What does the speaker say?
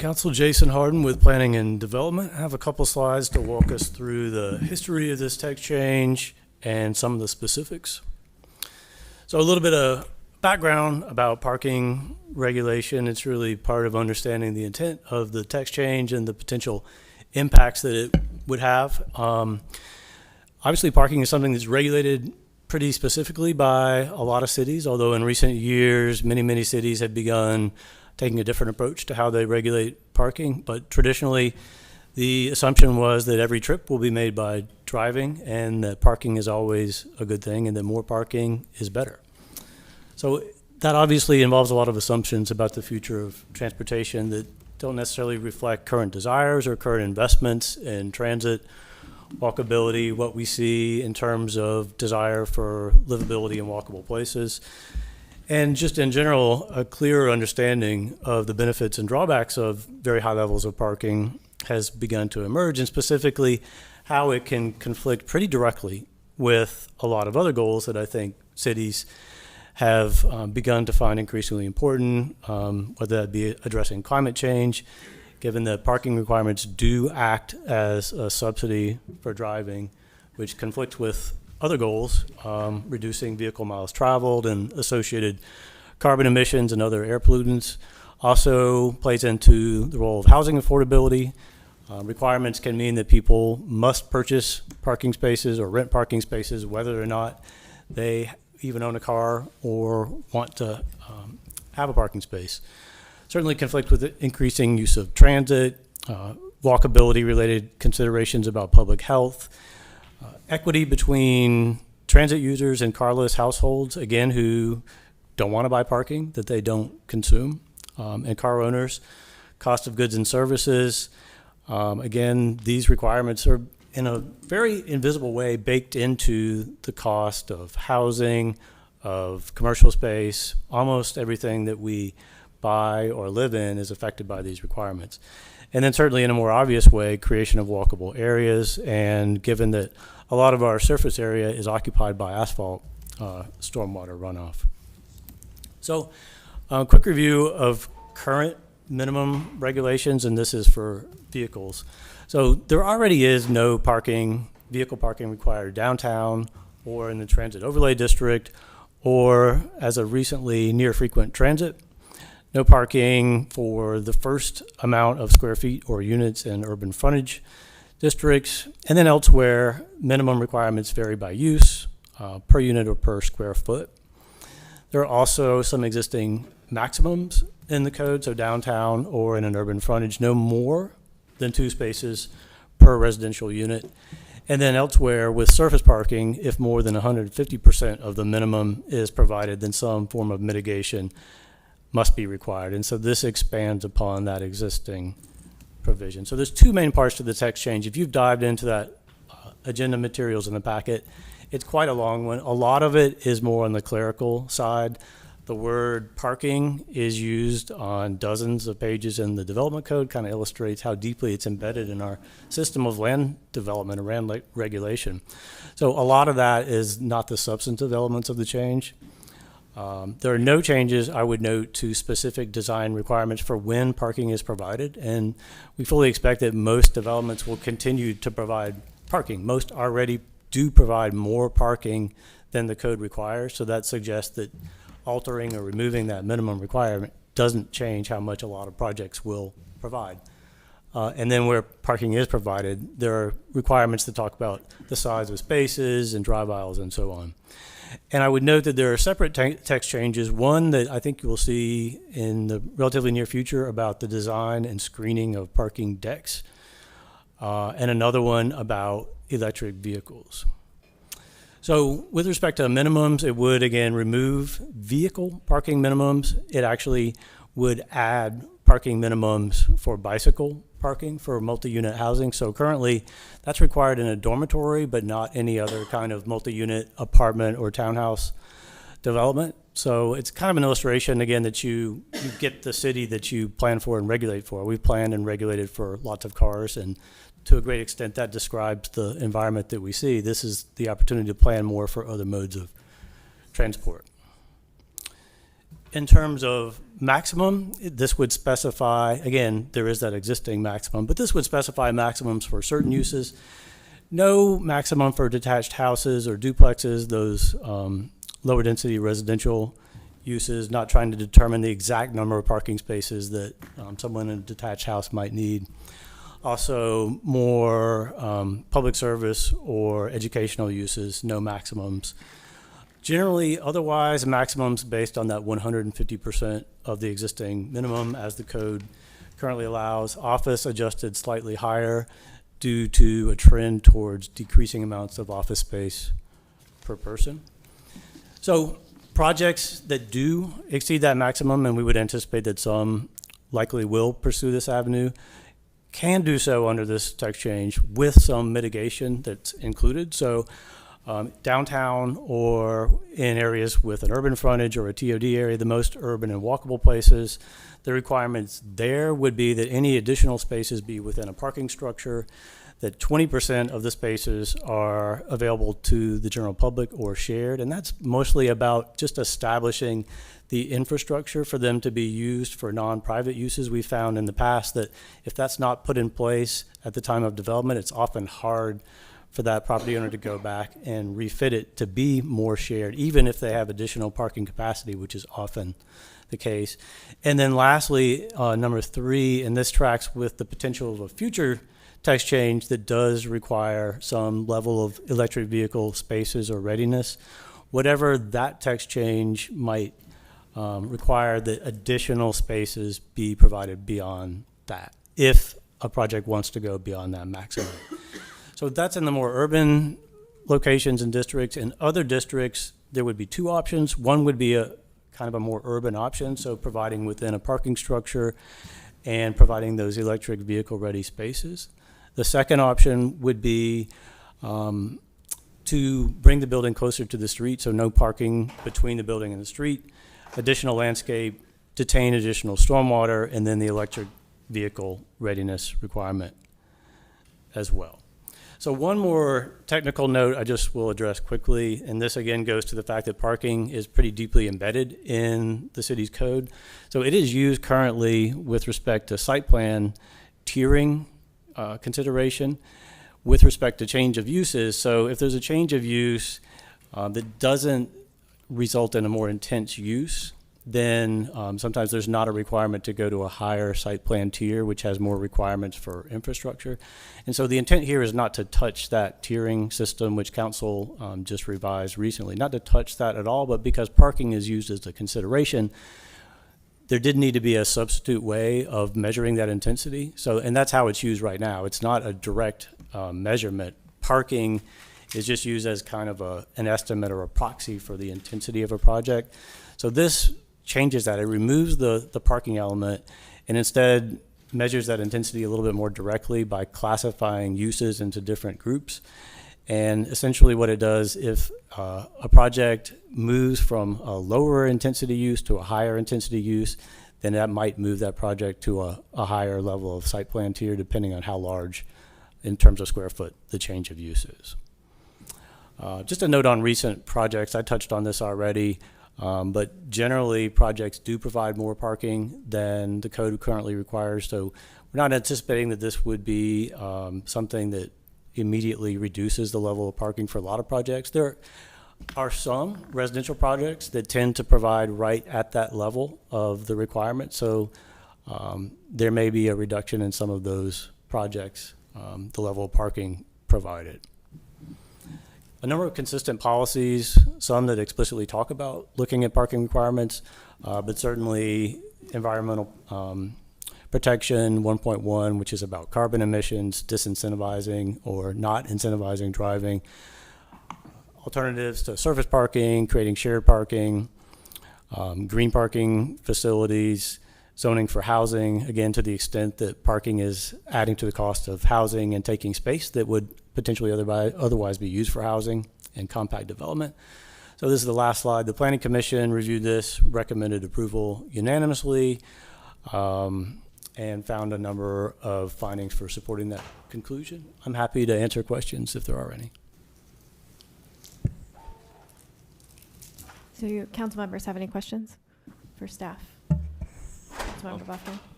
Council Jason Harden with Planning and Development. I have a couple slides to walk us through the history of this text change and some of the specifics. So a little bit of background about parking regulation. It's really part of understanding the intent of the text change and the potential impacts that it would have. Obviously, parking is something that's regulated pretty specifically by a lot of cities, although in recent years, many cities have begun taking a different approach to how they regulate parking. But traditionally, the assumption was that every trip will be made by driving and that parking is always a good thing and that more parking is better. So that obviously involves a lot of assumptions about the future of transportation that don't necessarily reflect current desires or current investments in transit, walkability, what we see in terms of desire for livability in walkable places, and just in general, a clearer understanding of the benefits and drawbacks of very high levels of parking has begun to emerge, and specifically how it can conflict pretty directly with a lot of other goals that I think cities have begun to find increasingly important, whether that be addressing climate change, given that parking requirements do act as a subsidy for driving, which conflicts with other goals, reducing vehicle miles traveled and associated carbon emissions and other air pollutants. Also plays into the role of housing affordability. Requirements can mean that people must purchase parking spaces or rent parking spaces, whether or not they even own a car or want to have a parking space. Certainly conflict with the increasing use of transit, walkability related considerations about public health, equity between transit users and carless households, again, who don't want to buy parking that they don't consume, and car owners, cost of goods and services. Again, these requirements are in a very invisible way baked into the cost of housing, of commercial space. Almost everything that we buy or live in is affected by these requirements. And then certainly in a more obvious way, creation of walkable areas, and given that a lot of our surface area is occupied by asphalt, stormwater runoff. So a quick review of current minimum regulations, and this is for vehicles. So there already is no vehicle parking required downtown or in the transit overlay district, or as of recently near frequent transit. No parking for the first amount of square feet or units in urban frontage districts. And then elsewhere, minimum requirements vary by use, per unit or per square foot. There are also some existing maximums in the code, so downtown or in an urban frontage, no more than 2 spaces per residential unit. And then elsewhere with surface parking, if more than 150% of the minimum is provided, then some form of mitigation must be required. And so this expands upon that existing provision. So there's 2 main parts to the text change. If you've dived into that agenda materials in the packet, it's quite a long one. A lot of it is more on the clerical side. The word parking is used on dozens of pages in the development code, kind of illustrates how deeply it's embedded in our system of land development and land regulation. So a lot of that is not the substantive elements of the change. There are no changes, I would note, to specific design requirements for when parking is provided, and we fully expect that most developments will continue to provide parking. Most already do provide more parking than the code requires, so that suggests that altering or removing that minimum requirement doesn't change how much a lot of projects will provide. And then where parking is provided, there are requirements that talk about the size of spaces and drive aisles and so on. And I would note that there are separate text changes, one that I think you will see in the relatively near future about the design and screening of parking decks, and another one about electric vehicles. So with respect to minimums, it would again remove vehicle parking minimums. It actually would add parking minimums for bicycle parking for multi-unit housing. So currently that's required in a dormitory, but not any other kind of multi-unit apartment or townhouse development. So it's kind of an illustration, again, that you get the city that you plan for and regulate for. We've planned and regulated for lots of cars, and to a great extent that describes the environment that we see. This is the opportunity to plan more for other modes of transport. In terms of maximum, this would specify, again, there is that existing maximum, but this would specify maximums for certain uses. No maximum for detached houses or duplexes, those lower density residential uses, not trying to determine the exact number of parking spaces that someone in a detached house might need. Also, more public service or educational uses, no maximums. Generally, otherwise, maximums based on that 150% of the existing minimum as the code currently allows. Office adjusted slightly higher due to a trend towards decreasing amounts of office space per person. So projects that do exceed that maximum, and we would anticipate that some likely will pursue this avenue, can do so under this text change with some mitigation that's included. So downtown or in areas with an urban frontage or a TOD area, the most urban and walkable places, the requirements there would be that any additional spaces be within a parking structure, that 20% of the spaces are available to the general public or shared. And that's mostly about just establishing the infrastructure for them to be used for non-private uses. We found in the past that if that's not put in place at the time of development, it's often hard for that property owner to go back and refit it to be more shared, even if they have additional parking capacity, which is often the case. And then lastly, number 3, and this tracks with the potential of a future text change that does require some level of electric vehicle spaces or readiness. Whatever that text change might require, that additional spaces be provided beyond that, if a project wants to go beyond that maximum. So that's in the more urban locations and districts. In other districts, there would be 2 options. One would be a kind of a more urban option, so providing within a parking structure and providing those electric vehicle ready spaces. The second option would be to bring the building closer to the street, so no parking between the building and the street, additional landscape, detain additional stormwater, and then the electric vehicle readiness requirement as well. So one more technical note I just will address quickly, and this again goes to the fact that parking is pretty deeply embedded in the city's code. So it is used currently with respect to site plan tiering consideration with respect to change of uses. So if there's a change of use that doesn't result in a more intense use, then sometimes there's not a requirement to go to a higher site plan tier, which has more requirements for infrastructure. And so the intent here is not to touch that tiering system, which council just revised recently, not to touch that at all, but because parking is used as a consideration, there did need to be a substitute way of measuring that intensity. So, and that's how it's used right now. It's not a direct measurement. Parking is just used as kind of an estimate or a proxy for the intensity of a project. So this changes that. It removes the parking element and instead measures that intensity a little bit more directly by classifying uses into different groups. And essentially what it does, if a project moves from a lower intensity use to a higher intensity use, then that might move that project to a higher level of site plan tier, depending on how large in terms of square foot the change of use is. Just a note on recent projects, I touched on this already. But generally, projects do provide more parking than the code currently requires. So we're not anticipating that this would be something that immediately reduces the level of parking for a lot of projects. There are some residential projects that tend to provide right at that level of the requirement. So there may be a reduction in some of those projects, the level of parking provided. A number of consistent policies, some that explicitly talk about looking at parking requirements, but certainly environmental protection 1.1, which is about carbon emissions, disincentivizing or not incentivizing driving, alternatives to surface parking, creating shared parking, green parking facilities, zoning for housing, again, to the extent that parking is adding to the cost of housing and taking space that would potentially otherwise be used for housing and compact development. So this is the last slide. The Planning Commission reviewed this, recommended approval unanimously, and found a number of findings for supporting that conclusion. I'm happy to answer questions if there are any. So you council members have any questions for staff. Councilmember Buckner.